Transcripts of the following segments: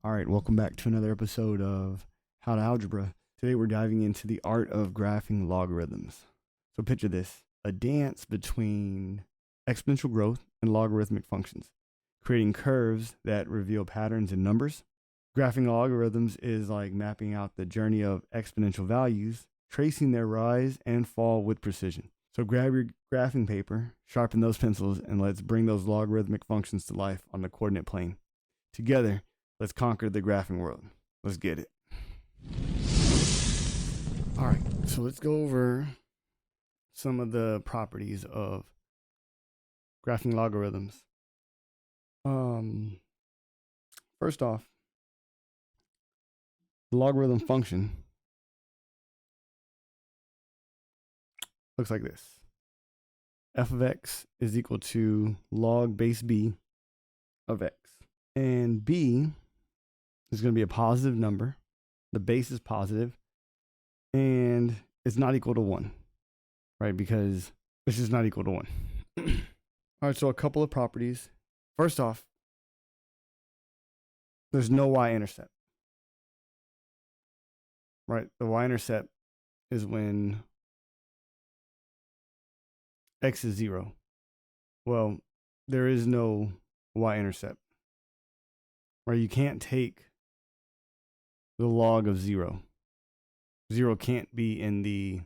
All right, welcome back to another episode of How to Algebra. Today we're diving into the art of graphing logarithms. So picture this, a dance between exponential growth and logarithmic functions, creating curves that reveal patterns in numbers. Graphing logarithms is like mapping out the journey of exponential values, tracing their rise and fall with precision. So grab your graphing paper, sharpen those pencils, and let's bring those logarithmic functions to life on the coordinate plane. Together, let's conquer the graphing world. Let's get it. All right, so let's go over some of the properties of graphing logarithms. First off, the logarithm function looks like this. F of x is equal to log base b of x. And b is going to be a positive number. The base is positive, and it's not equal to 1, right? Because it's just not equal to 1. All right, so a couple of properties. First off, there's no y-intercept, right? The y-intercept is when x is 0. Well, there is no y-intercept, right? You can't take the log of 0. 0 can't be in the,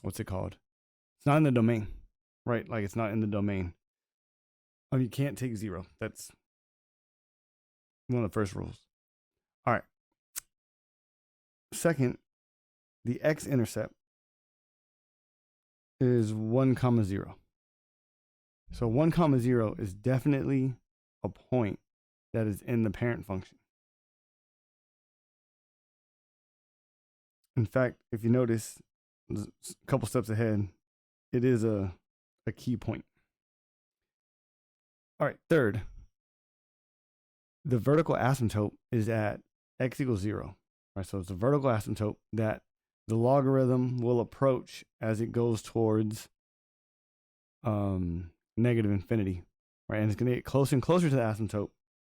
what's it called? It's not in the domain, right? Like it's not in the domain. You can't take 0. That's one of the first rules. All right. Second, the x-intercept is 1, 0. So 1, 0 is definitely a point that is in the parent function. In fact, if you notice, a couple steps ahead, it is a key point. All right, third, the vertical asymptote is at x equals 0. Right, so it's a vertical asymptote that the logarithm will approach as it goes towards negative infinity, right? And it's going to get closer and closer to the asymptote,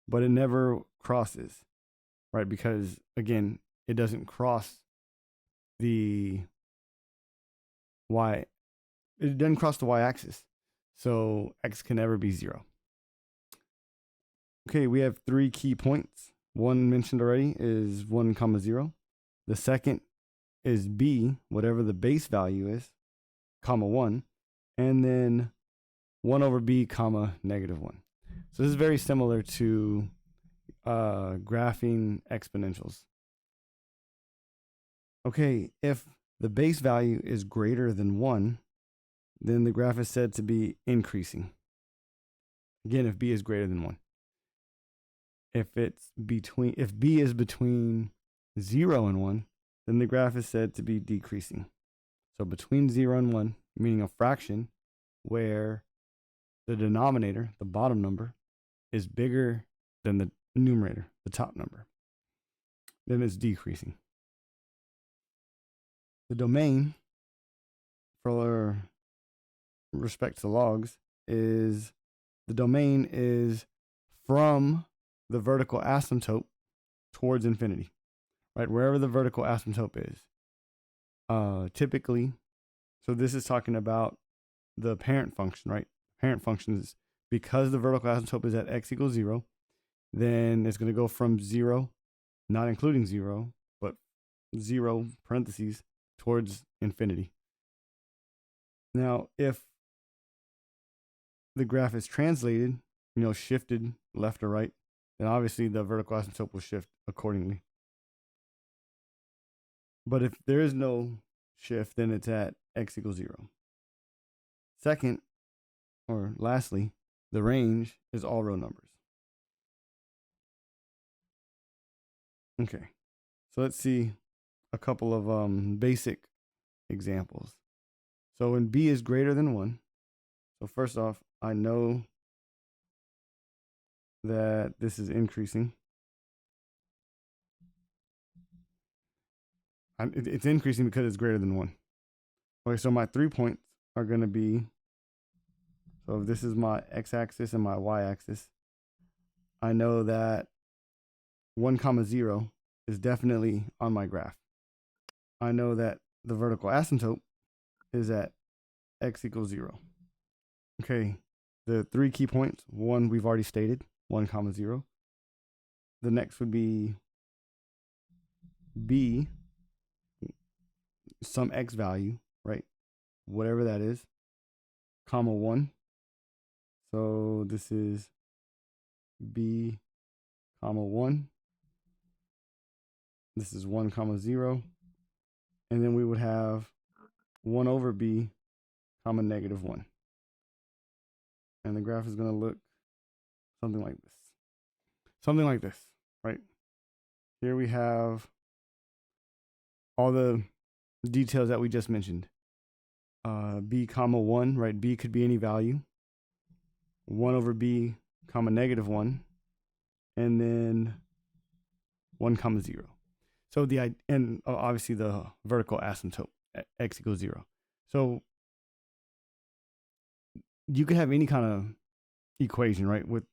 but it never crosses, right? Because again, it doesn't cross the it doesn't cross the y-axis, so x can never be 0. Okay, we have 3 key points. One mentioned already is 1, 0. The second is b, whatever the base value is, comma 1, and then 1 over b, comma -1. So this is very similar to graphing exponentials. Okay, if the base value is greater than 1, then the graph is said to be increasing. Again, if b is greater than 1. If b is between 0 and 1, then the graph is said to be decreasing. So between 0 and 1, meaning a fraction where the denominator, the bottom number, is bigger than the numerator, the top number, then it's decreasing. The domain, for respect to logs, is the domain is from the vertical asymptote towards infinity, right? Wherever the vertical asymptote is. Typically, so this is talking about the parent function, right? Parent function is because the vertical asymptote is at x equals 0, then it's going to go from 0, not including 0, but 0 parentheses towards infinity. Now, if the graph is translated, shifted left or right, then obviously the vertical asymptote will shift accordingly. But if there is no shift, then it's at x equals 0. Second, or lastly, the range is all real numbers. Okay, so let's see a couple of basic examples. So when b is greater than 1, so first off, I know that this is increasing. It's increasing because it's greater than 1. Okay, so my 3 points are going to be, so if this is my x-axis and my y-axis, I know that 1 comma 0 is definitely on my graph. I know that the vertical asymptote is at x equals 0. Okay, the 3 key points, one we've already stated, 1 comma 0. The next would be b, some x value, right? Whatever that is, comma 1. So this is b comma 1. This is 1 comma 0. And then we would have 1 over b comma negative 1. And the graph is going to look something like this. Something like this, right? Here we have all the details that we just mentioned. B comma 1, right? B could be any value. 1 over b comma negative 1. And then 1 comma 0. So and obviously the vertical asymptote at x equals 0. So you could have any kind of equation, right, with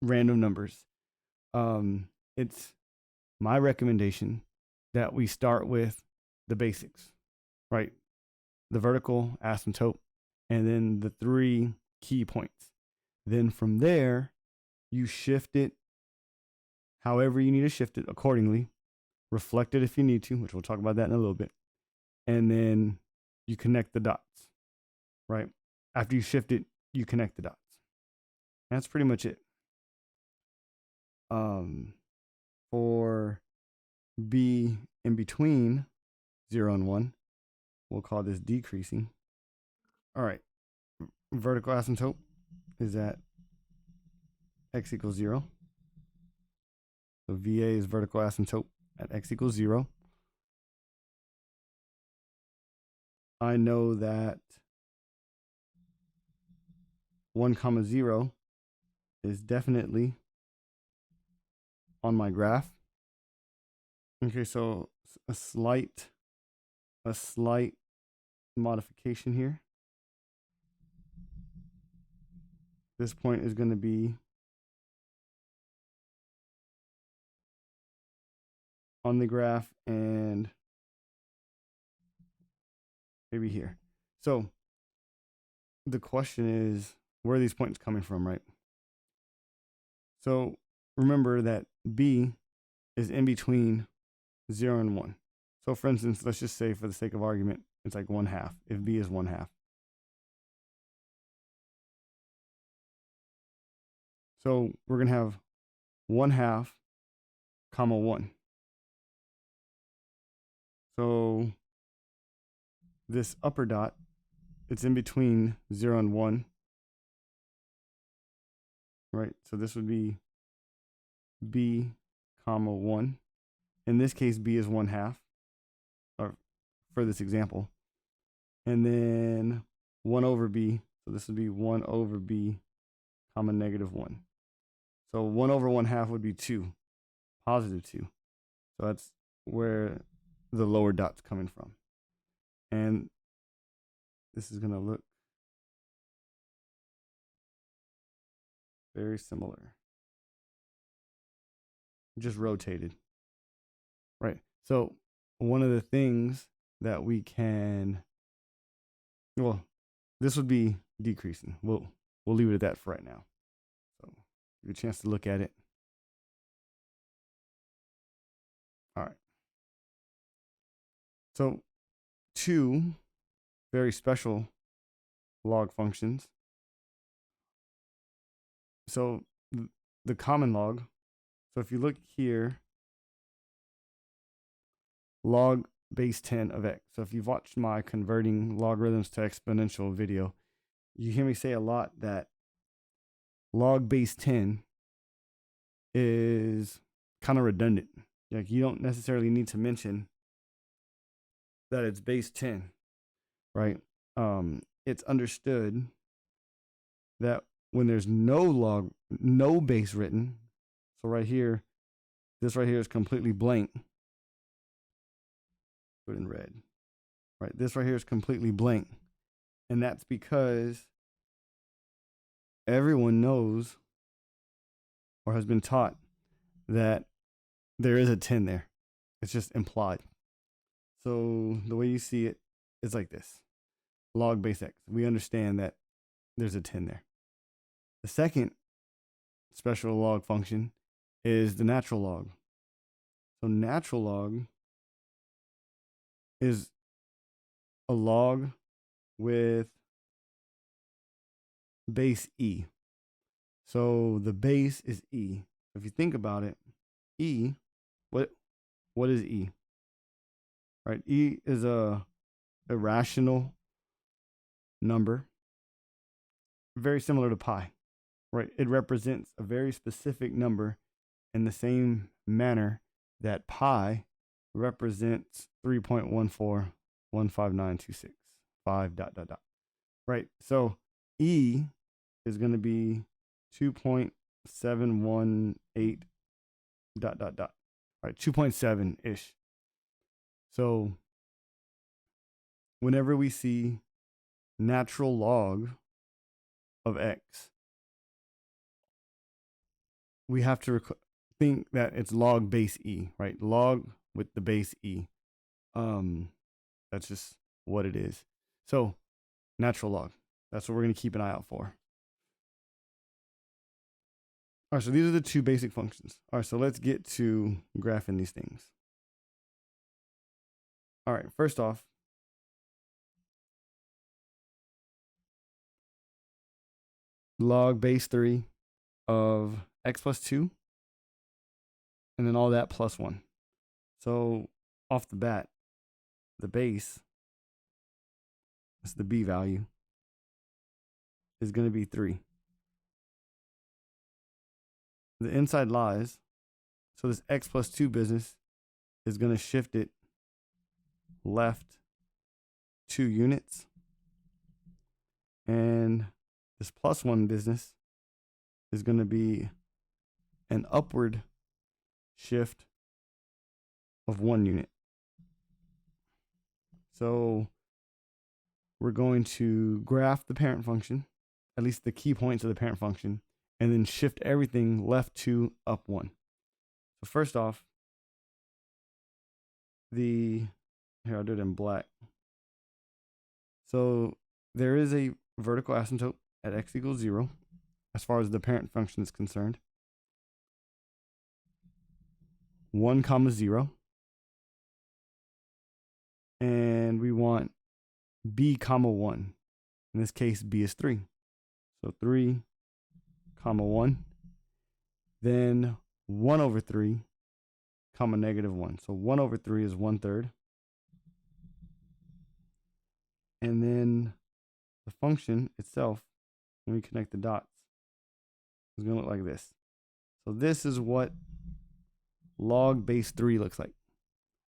random numbers. It's my recommendation that we start with the basics, right? The vertical asymptote, and then the 3 key points. Then from there, you shift it however you need to shift it accordingly. Reflect it if you need to, which we'll talk about that in a little bit. And then you connect the dots, right? After you shift it, you connect the dots. That's pretty much it. For b in between 0 and 1, we'll call this decreasing. All right, vertical asymptote is at x equals 0. So VA is vertical asymptote at x equals 0. I know that 1 comma 0 is definitely on my graph. Okay, so a slight modification here. This point is going to be on the graph and maybe here. So the question is, where are these points coming from, right? So remember that b is in between 0 and 1. So for instance, let's just say for the sake of argument, it's like 1/2, if b is 1/2. So we're going to have 1/2 comma 1. So this upper dot, it's in between 0 and 1, right? So this would be b comma 1. In this case, b is 1/2, or for this example. And then 1 over b, so this would be 1 over b comma negative 1. So 1 over 1/2 would be 2, positive 2. So that's where the lower dot's coming from. And this is going to look very similar. Just rotated. Right. So one of the things that we can, well, this would be decreasing. We'll leave it at that for right now. So give you a chance to look at it. All right. So 2 very special log functions. So the common log. So if you look here, log base 10 of x. So if you've watched my converting logarithms to exponential video, you hear me say a lot that log base 10 is kind of redundant. Like you don't necessarily need to mention that it's base 10, right? It's understood that when there's no base written, so right here, this right here is completely blank. Put in red, right? This right here is completely blank. And that's because everyone knows or has been taught that there is a 10 there. It's just implied. So the way you see it is like this. Log base x. We understand that there's a 10 there. The second special log function is the natural log. So natural log is a log with base e. So the base is e. If you think about it, e, what is e? Right? E is a irrational number, very similar to pi. Right? It represents a very specific number in the same manner that pi represents 3.1415926. 5 dot dot dot. Right? So e is going to be 2.718 dot dot dot. Right? 2.7 ish. So whenever we see natural log of x, we have to think that it's log base e, right? Log with the base e. That's just what it is. So natural log. That's what we're going to keep an eye out for. All right, so these are the two basic functions. All right, so let's get to graphing these things. All right, first off, log base 3 of x plus 2, and then all that plus 1. So off the bat, the base, that's the b value, is going to be 3. The inside lies, so this x plus 2 business is going to shift it left 2 units. And this plus 1 business is going to be an upward shift of 1 unit. So we're going to graph the parent function, at least the key points of the parent function, and then shift everything left 2, up 1. So first off, here I'll do it in black. So there is a vertical asymptote at x equals 0 as far as the parent function is concerned. 1 comma 0. And we want b comma 1. In this case, b is 3. So 3 comma 1. Then 1 over 3 comma negative 1. So 1 over 3 is 1/3. And then the function itself, when we connect the dots, is going to look like this. So this is what log base 3 looks like.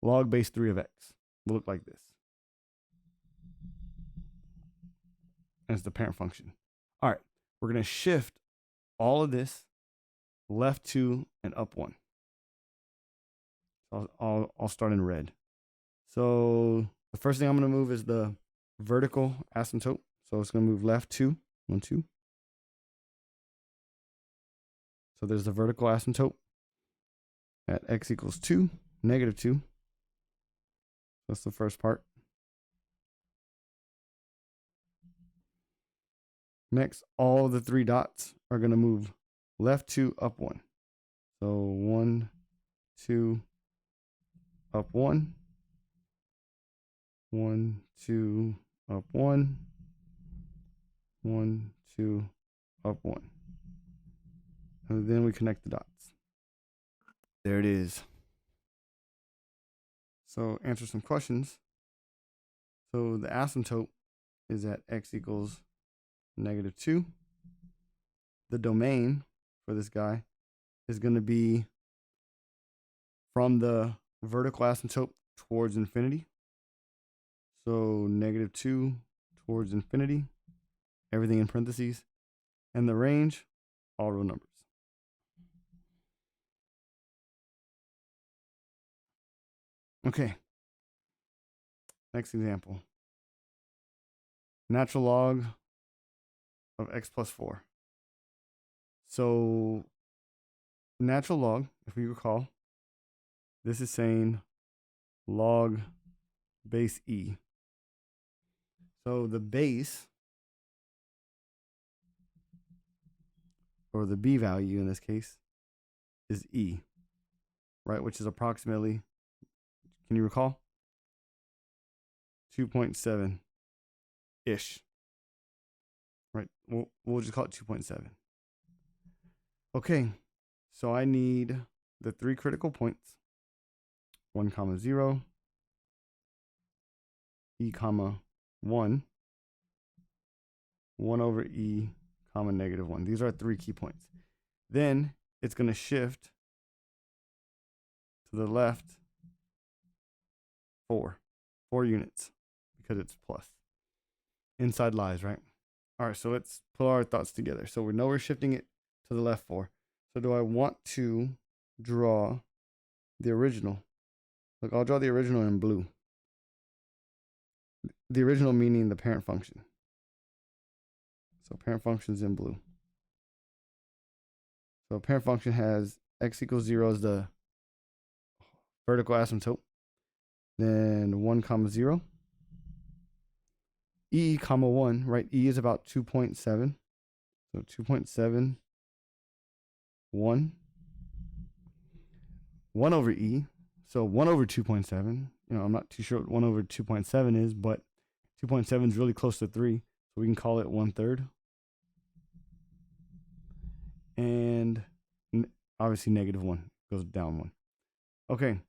Log base 3 of x will look like this. As the parent function. All right, we're going to shift all of this left 2 and up 1. So I'll start in red. So the first thing I'm going to move is the vertical asymptote. So it's going to move left 2, 1, 2. So there's the vertical asymptote at x equals 2, negative 2. That's the first part. Next, all the 3 dots are going to move left 2, up 1. So 1, 2, up 1. 1, 2, up 1. 1, 2, up 1. And then we connect the dots. There it is. So answer some questions. So the asymptote is at x equals negative 2. The domain for this guy is going to be from the vertical asymptote towards infinity. So negative 2 towards infinity, everything in parentheses. And the range, all real numbers. Okay. Next example. Natural log of x plus 4. So natural log, if we recall, this is saying log base e. So the base, or the b value in this case, is e, right? Which is approximately, can you recall? 2.7-ish, right? We'll just call it 2.7. Okay, so I need the 3 critical points, 1 comma 0, e comma 1, 1 over e comma negative 1. These are 3 key points. Then it's going to shift to the left 4 units because it's plus. Inside lies, right? All right, so let's put our thoughts together. So we know we're shifting it to the left 4. So do I want to draw the original? Look, I'll draw the original in blue. The original meaning the parent function. So parent function's in blue. So parent function has x equals 0 as the vertical asymptote. Then 1 comma 0. E comma 1, right? E is about 2.7. So 2.7, 1. 1 over e. So 1 over 2.7. I'm not too sure what 1 over 2.7 is, but 2.7 is really close to 3. So we can call it 1/3. And obviously negative 1 goes down 1. Okay,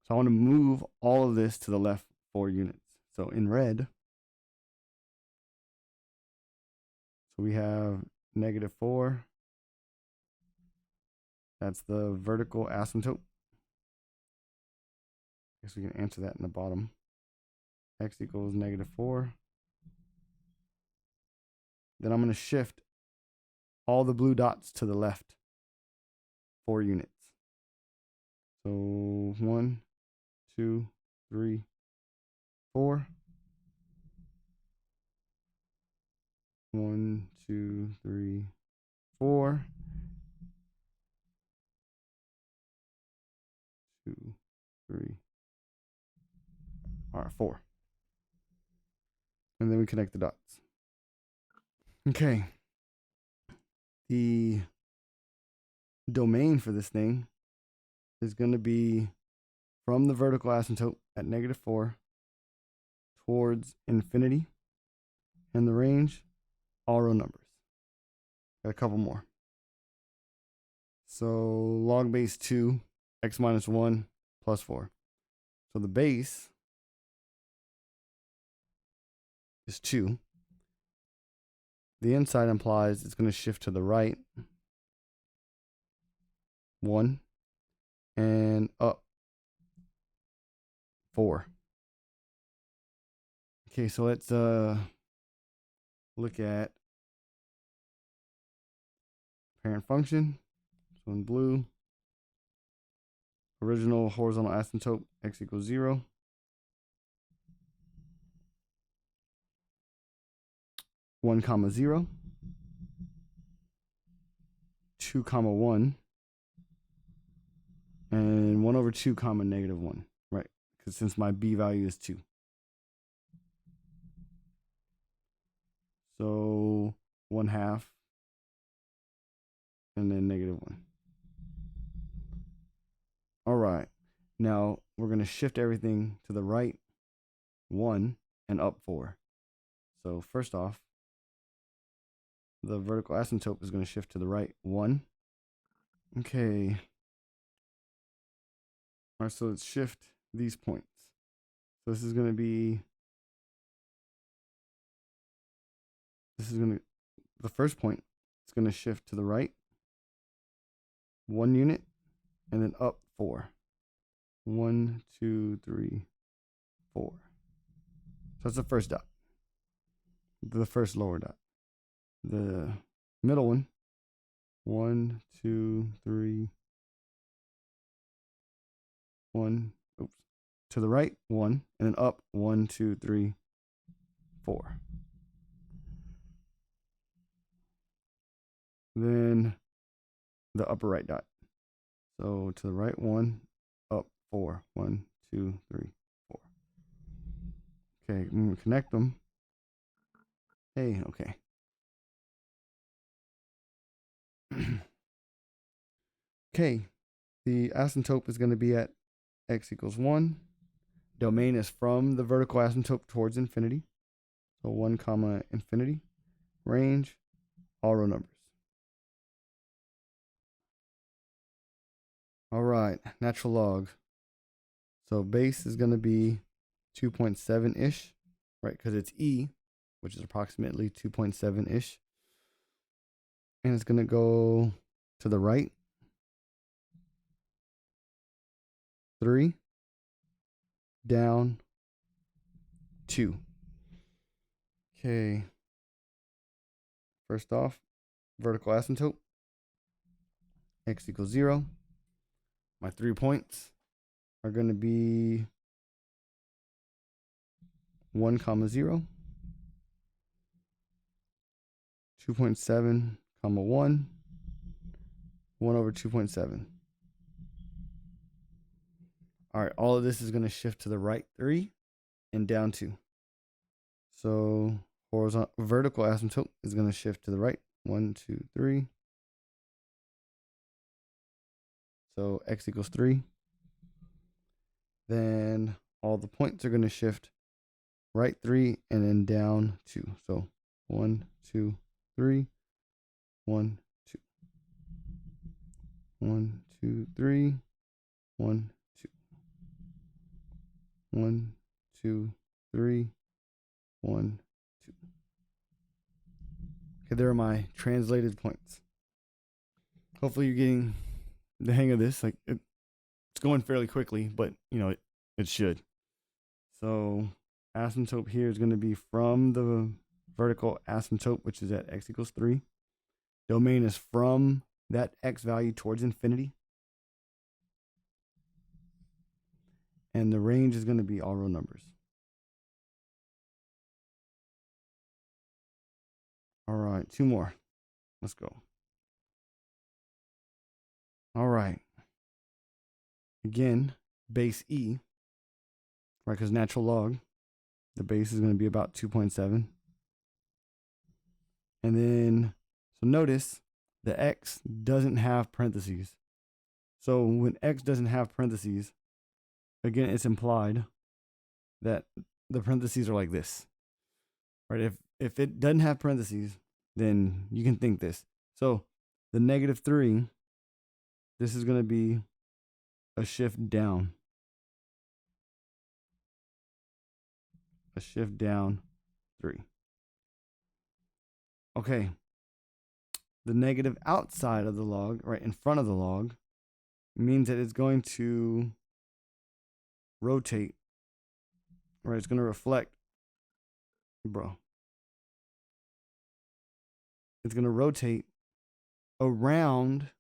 so I want to move all of this to the left 4 units. So in red, so we have negative 4. That's the vertical asymptote. I guess we can answer that in the bottom. X equals negative 4. Then I'm going to shift all the blue dots to the left 4 units. So 1, 2, 3, 4. 1, 2, 3, 4. 2, 3. All right, 4. And then we connect the dots. Okay. The domain for this thing is going to be from the vertical asymptote at negative 4 towards infinity. And the range, all real numbers. Got a couple more. So log base 2, x minus 1 plus 4. So the base is 2. The inside implies it's going to shift to the right 1 and up 4. Okay, so let's look at parent function. So in blue, original horizontal asymptote, x equals 0. One comma 0, 2 comma 1, and 1 over 2 comma negative 1, right? Because since my b value is 2. So 1/2, and then negative 1. All right, now we're going to shift everything to the right 1 and up 4. So first off, the vertical asymptote is going to shift to the right 1. Okay. All right, so let's shift these points. So this is going to be, the first point is going to shift to the right 1 unit and then up 4. 1, 2, 3, 4. So that's the first dot, the first lower dot. The middle one, 1, 2, 3, 1, oops, to the right 1, and then up 1, 2, 3, 4. Then the upper right dot. So to the right 1, up 4. 1, 2, 3, 4. Okay, I'm gonna connect them. Hey, okay. Okay, the asymptote is going to be at x equals 1. Domain is from the vertical asymptote towards infinity. So 1 comma infinity. Range, all real numbers. All right, natural log. So base is going to be 2.7-ish, right? Because it's e, which is approximately 2.7-ish. And it's going to go to the right 3, down 2. Okay. First off, vertical asymptote, x equals 0. My 3 points are going to be 1 comma 0, 2.7 comma 1, 1 over 2.7. All right, all of this is going to shift to the right 3 and down 2. So horizontal vertical asymptote is going to shift to the right 1, 2, 3. So x equals 3. Then all the points are going to shift right 3 and then down 2. So 1, 2, 3, 1, 2, 1, 2, 3, 1, 2, 1, 2, 3, 1, 2. Okay, there are my translated points. Hopefully you're getting the hang of this. Like it's going fairly quickly, but you know it should. So asymptote here is going to be from the vertical asymptote, which is at x equals 3. Domain is from that x value towards infinity. And the range is going to be all real numbers. All right, 2 more. Let's go. All right. Again, base e, right? Because natural log, the base is going to be about 2.7. And then, so notice the x doesn't have parentheses. So when x doesn't have parentheses, again, it's implied that the parentheses are like this, right? If it doesn't have parentheses, then you can think this. So the -3, this is going to be a shift down. A shift down 3. Okay. The negative outside of the log, right in front of the log, means that it's going to rotate, right? It's going to reflect, bro. It's going to rotate around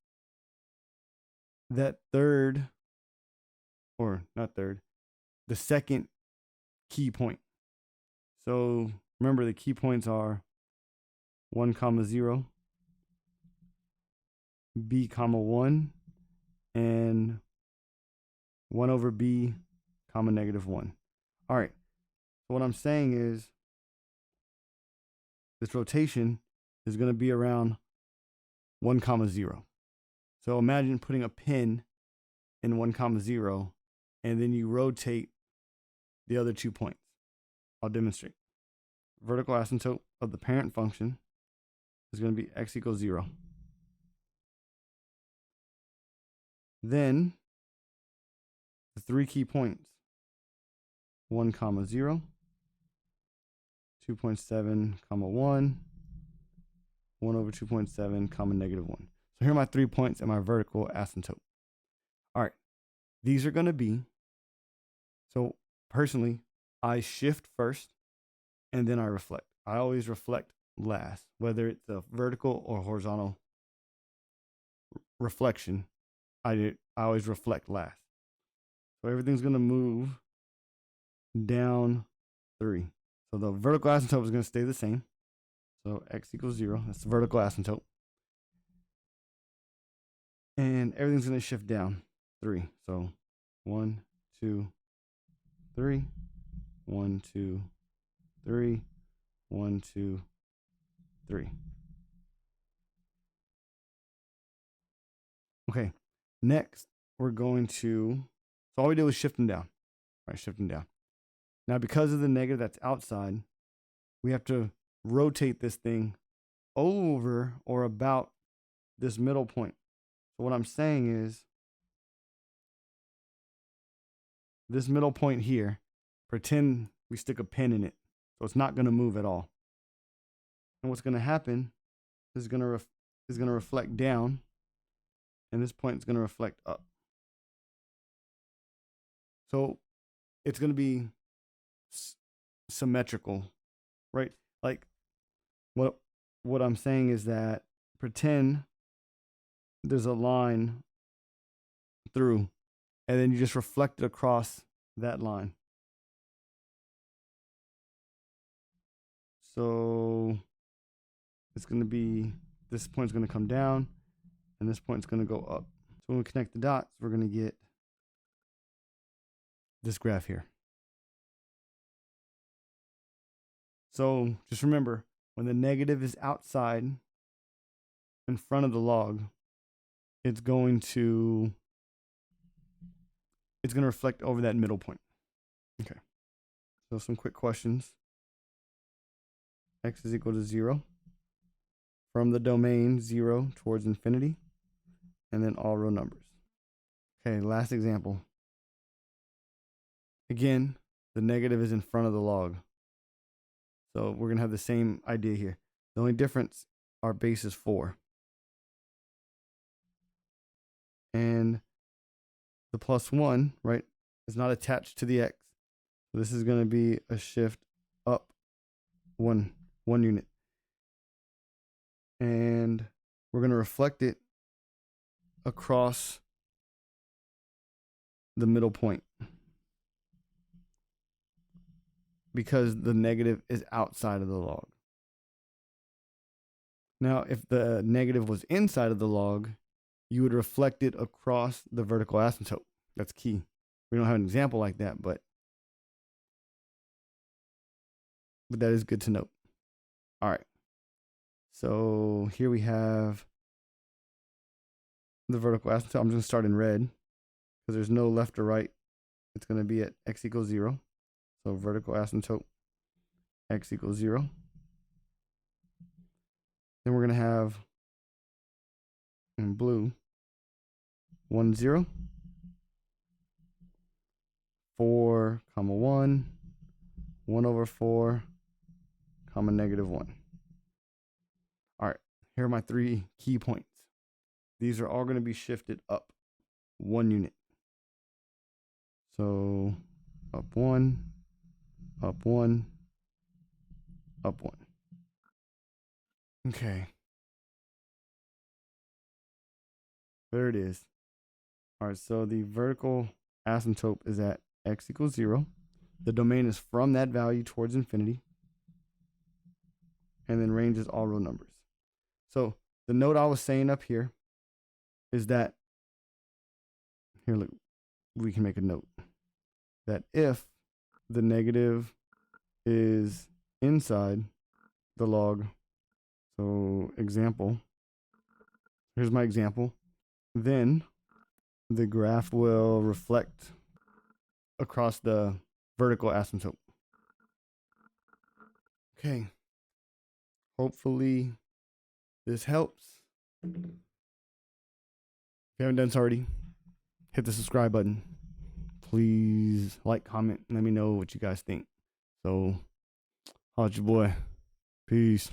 that third, or not third, the second key point. So remember the key points are 1 comma 0, b comma 1, and 1 over b comma -1. All right. So what I'm saying is this rotation is going to be around 1 comma 0. So imagine putting a pin in 1 comma 0, and then you rotate the other 2 points. I'll demonstrate. Vertical asymptote of the parent function is going to be x equals 0. Then the 3 key points, 1 comma 0, 2.7 comma 1, 1 over 2.7 comma -1. So here are my 3 points in my vertical asymptote. All right, these are going to be, so personally, I shift first and then I reflect. I always reflect last, whether it's a vertical or horizontal reflection. I always reflect last. So everything's going to move down 3. So the vertical asymptote is going to stay the same. So x equals 0. That's the vertical asymptote. And everything's going to shift down 3. So 1, 2, 3, 1, 2, 3, 1, 2, 3. Okay, next we're going to, so all we did was shift them down, right? Shift them down. Now, because of the negative that's outside, we have to rotate this thing over or about this middle point. So what I'm saying is, this middle point here, pretend we stick a pin in it, so it's not going to move at all. And what's going to happen is going to reflect down, and this point is going to reflect up. So it's going to be symmetrical, right? Like what I'm saying is that pretend there's a line through, and then you just reflect it across that line. So it's going to be, this point's going to come down, and this point's going to go up. So when we connect the dots, we're going to get this graph here. So just remember, when the negative is outside in front of the log, it's going to reflect over that middle point. Okay. So some quick questions. X is equal to 0. From the domain 0 towards infinity, and then all real numbers. Okay, last example. Again, the negative is in front of the log. So we're going to have the same idea here. The only difference, our base is 4. And the plus 1, right, is not attached to the x. So this is going to be a shift up one unit. And we're going to reflect it across the middle point, because the negative is outside of the log. Now, if the negative was inside of the log, you would reflect it across the vertical asymptote. That's key. We don't have an example like that, but that is good to note. All right. So here we have the vertical asymptote. I'm just going to start in red because there's no left or right. It's going to be at x equals 0. So vertical asymptote, x equals 0. Then we're going to have in blue 1, 0, 4, 1, 1 over 4, negative 1. All right, here are my 3 key points. These are all going to be shifted up 1 unit. So up 1, up 1, up 1. Okay. There it is. All right, so the vertical asymptote is at x equals 0. The domain is from that value towards infinity. And then range is all real numbers. So the note I was saying up here is that, here, look, we can make a note that if the negative is inside the log, so example, here's my example, then the graph will reflect across the vertical asymptote. Okay. Hopefully this helps. If you haven't done so already, hit the subscribe button. Please like, comment, and let me know what you guys think. So, holla at your boy. Peace.